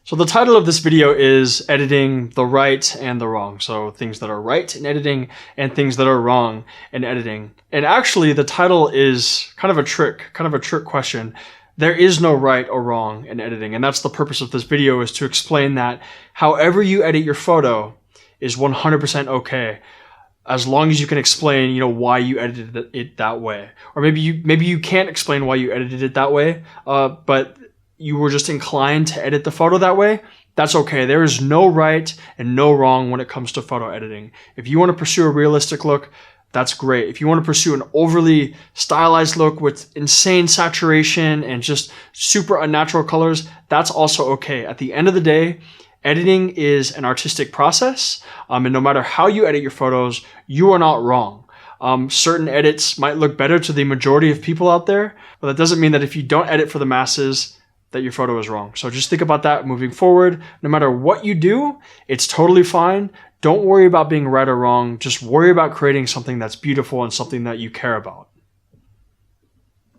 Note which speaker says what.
Speaker 1: So the title of this video is editing the right and the wrong. So things that are right in editing and things that are wrong in editing. And actually the title is kind of a trick question. There is no right or wrong in editing. And that's the purpose of this video, is to explain that however you edit your photo is 100% okay, as long as you can explain, why you edited it that way. Or maybe you can't explain why you edited it that way, but you were just inclined to edit the photo that way. That's okay. There is no right and no wrong when it comes to photo editing. If you want to pursue a realistic look, that's great. If you want to pursue an overly stylized look with insane saturation and just super unnatural colors, that's also okay. At the end of the day, editing is an artistic process, and no matter how you edit your photos, you are not wrong. Certain edits might look better to the majority of people out there, but that doesn't mean that if you don't edit for the masses, that your photo is wrong. So just think about that moving forward. No matter what you do, it's totally fine. Don't worry about being right or wrong. Just worry about creating something that's beautiful and something that you care about.